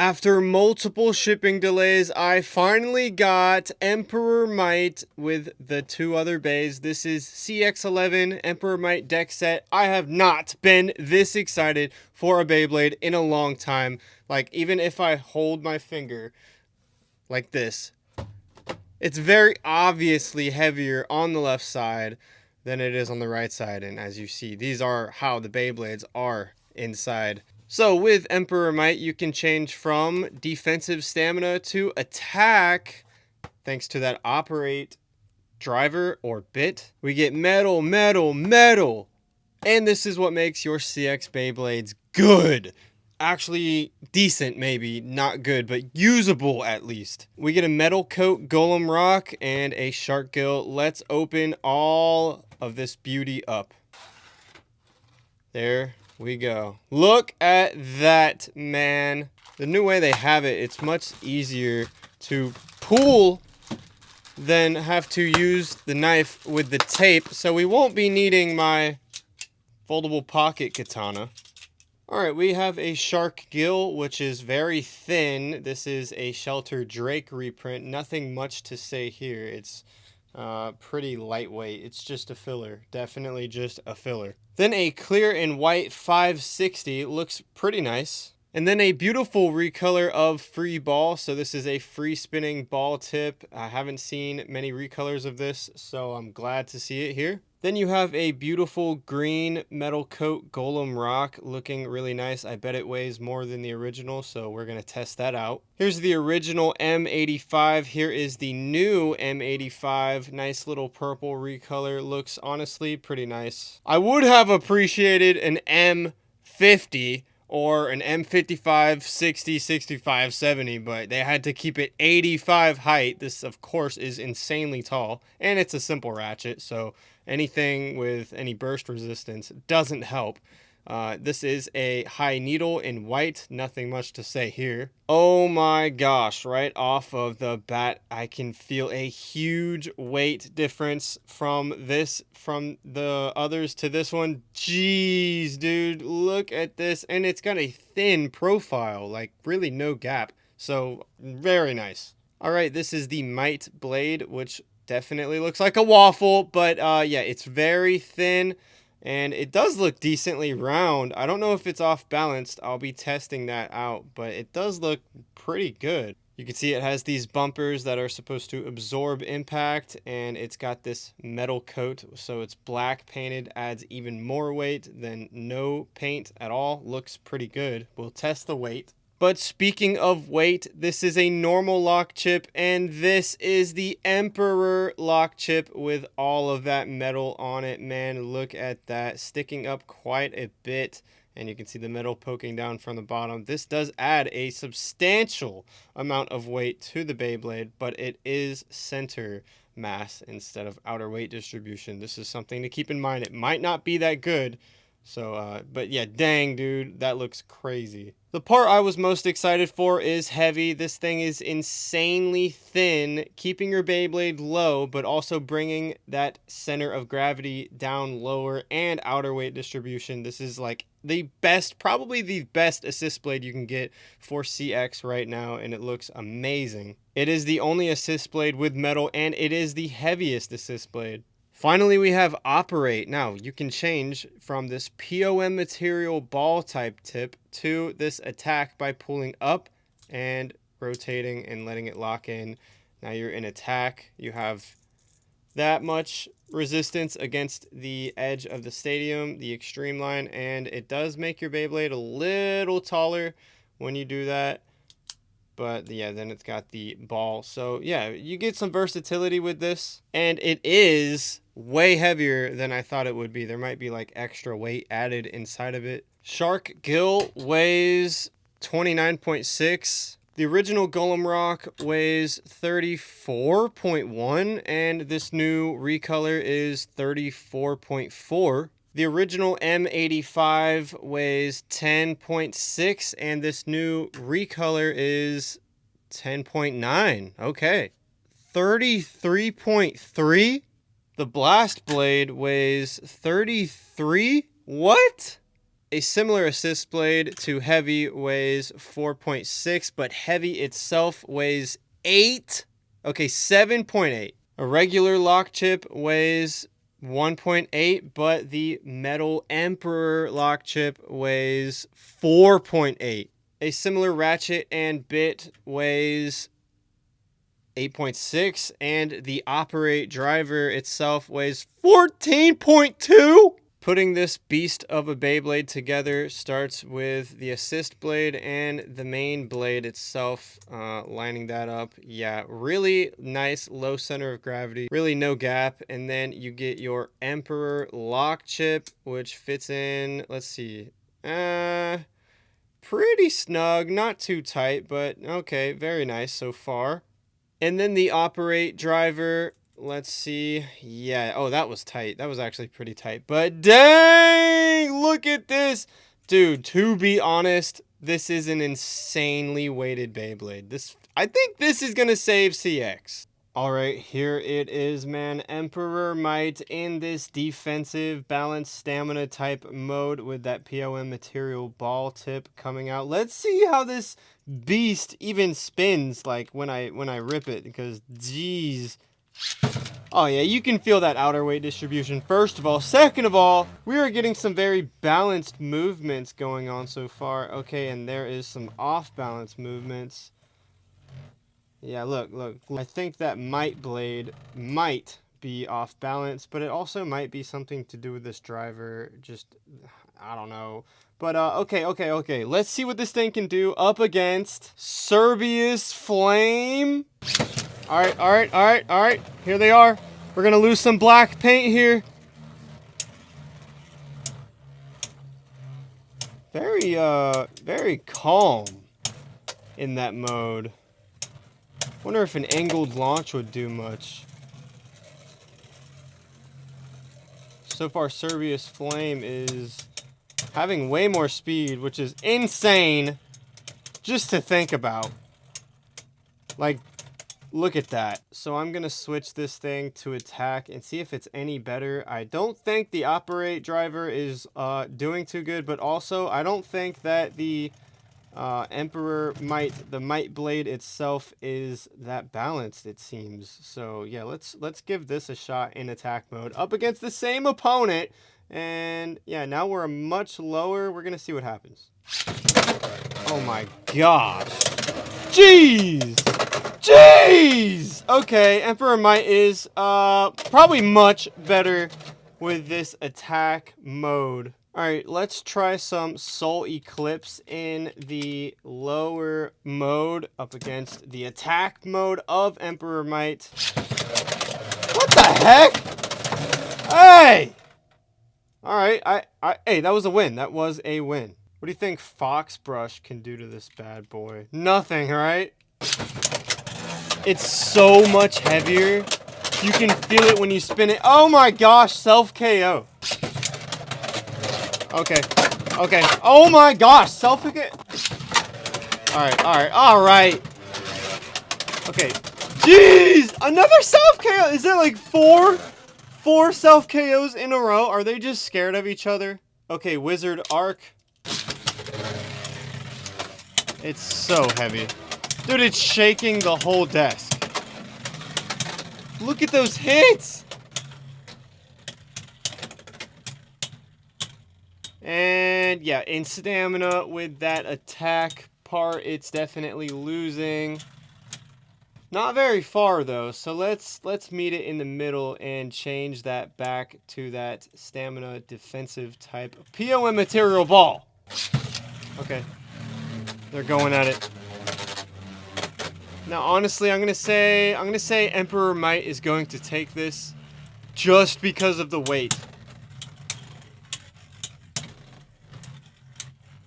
After multiple shipping delays, I finally got EmperorMight with the two other bays. This is CX11 EmperorMight deck set. I have not been this excited for a Beyblade in a long time. Like, even if I hold my finger like this, it's very obviously heavier on the left side than it is on the right side. And as you see, these are how the Beyblades are inside. So with EmperorMight, you can change from defensive stamina to attack thanks to that operate driver or bit. We get metal, metal, metal. And this is what makes your CX Beyblades good. Actually decent, maybe, not good, but usable at least. We get a metal coat golem rock and a shark gill. Let's open all of this beauty up. There we go. Look at that, man. The new way they have it, it's much easier to pull than have to use the knife with the tape, so we won't be needing my foldable pocket katana. Alright, we have a shark gill, which is very thin. This is a Shelter Drake reprint. Nothing much to say here. It's pretty lightweight. It's just a filler. Definitely just a filler. Then a clear and white 560. Looks pretty nice. And then a beautiful recolor of Free Ball. So this is a free spinning ball tip. I haven't seen many recolors of this, so I'm glad to see it here. Then you have a beautiful green metal coat golem rock, looking really nice. I bet it weighs more than the original, so we're going to test that out. Here's the original M85. Here is the new M85. Nice little purple recolor. Looks honestly pretty nice. I would have appreciated an M50 or an M55, 60, 65, 70, but they had to keep it 85 height. This, of course, is insanely tall, and it's a simple ratchet, so anything with any burst resistance doesn't help. This is a high needle in white. Nothing much to say here. Oh my gosh, right off of the bat, I can feel a huge weight difference from the others to this one. Jeez, dude, look at this. And it's got a thin profile, like really no gap. So very nice. All right, this is the Might blade, which definitely looks like a waffle, but yeah, it's very thin. And it does look decently round. I don't know if it's off balanced. I'll be testing that out, but it does look pretty good. You can see it has these bumpers that are supposed to absorb impact, and it's got this metal coat, so it's black painted, adds even more weight than no paint at all. Looks pretty good. We'll test the weight. But speaking of weight, this is a normal lock chip, and this is the Emperor lock chip with all of that metal on it. Man, look at that, sticking up quite a bit, and you can see the metal poking down from the bottom. This does add a substantial amount of weight to the Beyblade, but it is center mass instead of outer weight distribution. This is something to keep in mind. It might not be that good. So, but yeah, dang, dude, that looks crazy. The part I was most excited for is heavy. This thing is insanely thin, keeping your Beyblade low, but also bringing that center of gravity down lower and outer weight distribution. This is like the best, probably the best assist blade you can get for CX right now, and it looks amazing. It is the only assist blade with metal, and it is the heaviest assist blade. Finally, we have Operate. Now, you can change from this POM material ball type tip to this attack by pulling up and rotating and letting it lock in. Now you're in attack. You have that much resistance against the edge of the stadium, the extreme line, and it does make your Beyblade a little taller when you do that. But yeah, then it's got the ball. So yeah, you get some versatility with this, and it is way heavier than I thought it would be. There might be like extra weight added inside of it. Shark Gill weighs 29.6. The original Golem Rock weighs 34.1, and this new recolor is 34.4. The original M85 weighs 10.6, and this new recolor is 10.9. Okay. 33.3? The Blast Blade weighs 33? What? A similar assist blade to Heavy weighs 4.6, but Heavy itself weighs 8. Okay, 7.8. A regular lock chip weighs 1.8, but the metal Emperor lock chip weighs 4.8. A similar ratchet and bit weighs 8.6, and the operate driver itself weighs 14.2. Putting this beast of a Beyblade together starts with the assist blade and the main blade itself, lining that up. Yeah, really nice low center of gravity, really no gap. And then you get your Emperor lock chip, which fits in, let's see, pretty snug, not too tight, but okay, very nice so far. And then the operate driver, let's see. Yeah, oh, that was tight. That was actually pretty tight. But dang, look at this. Dude, to be honest, this is an insanely weighted Beyblade. I think this is going to save CX. All right, here it is, man. EmperorMight in this defensive balanced stamina type mode with that POM material ball tip coming out. Let's see how this beast even spins like when I rip it, because geez. Oh yeah, you can feel that outer weight distribution first of all. Second of all, we are getting some very balanced movements going on so far. Okay, and there is some off balance movements. Yeah, look. I think that Might blade might be off balance, but it also might be something to do with this driver. Just, I don't know. But, okay. Let's see what this thing can do up against Serbius Flame. All right. Here they are. We're going to lose some black paint here. Very calm in that mode. Wonder if an angled launch would do much. So far, Serbius Flame is having way more speed, which is insane just to think about. Like, look at that. So I'm going to switch this thing to attack and see if it's any better. I don't think the operate driver is doing too good, but also I don't think that the EmperorMight, the Might blade itself, is that balanced, it seems. So yeah, let's give this a shot in attack mode up against the same opponent. And yeah, now we're much lower. We're gonna see what happens. Oh my gosh. Jeez! Okay, EmperorMight is probably much better with this attack mode. Alright, let's try some Soul Eclipse in the lower mode up against the attack mode of EmperorMight. What the heck? Hey! Alright, hey, that was a win. That was a win. What do you think Fox Brush can do to this bad boy? Nothing, right? It's so much heavier. You can feel it when you spin it. Oh my gosh, self-KO. Okay. Oh my gosh, self-KO. Alright. Okay. Jeez! Another self-KO! Is that like four self-KOs in a row? Are they just scared of each other? Okay, Wizard Arc. It's so heavy. Dude, it's shaking the whole desk. Look at those hits! And yeah, in stamina with that attack part, it's definitely losing. Not very far though, so let's meet it in the middle and change that back to that stamina defensive type POM material ball. Okay. They're going at it. Now honestly, I'm gonna say EmperorMight is going to take this just because of the weight.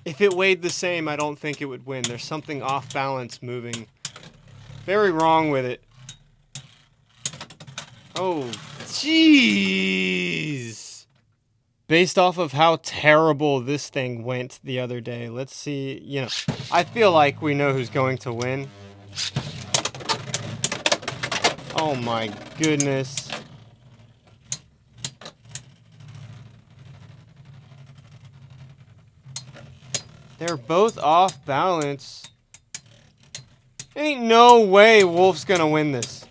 If it weighed the same, I don't think it would win. There's something off balance moving very wrong with it. Oh, jeez. Based off of how terrible this thing went the other day, let's see, I feel like we know who's going to win. Oh my goodness. They're both off balance. Ain't no way Wolf's gonna win this.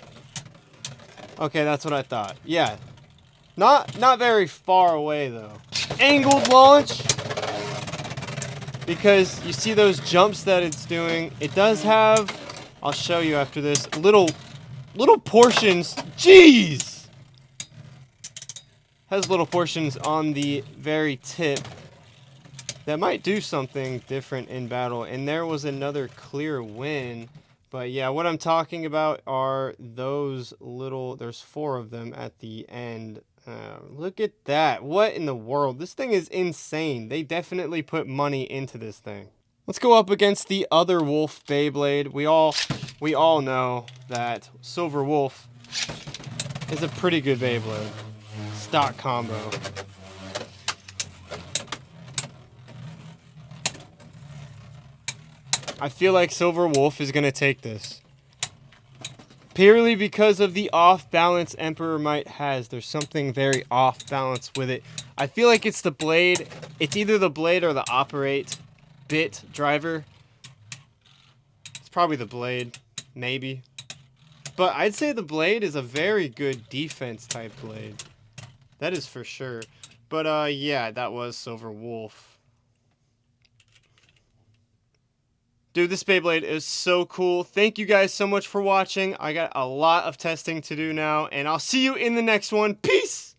Okay, that's what I thought. Yeah. Not very far away, though. Angled launch. Because you see those jumps that it's doing. It does have, I'll show you after this, little portions. Jeez! Has little portions on the very tip that might do something different in battle. And there was another clear win. But yeah, what I'm talking about are those little, there's 4 of them at the end. Look at that. What in the world? This thing is insane. They definitely put money into this thing. Let's go up against the other Wolf Beyblade. We all know that Silver Wolf is a pretty good Beyblade. Stock combo. I feel like Silver Wolf is going to take this. Purely because of the off-balance EmperorMight has. There's something very off-balance with it. I feel like it's the blade. It's either the blade or the operate bit driver. It's probably the blade. Maybe. But I'd say the blade is a very good defense type blade. That is for sure. But yeah, that was Silver Wolf. Dude, this Beyblade is so cool. Thank you guys so much for watching. I got a lot of testing to do now, and I'll see you in the next one. Peace!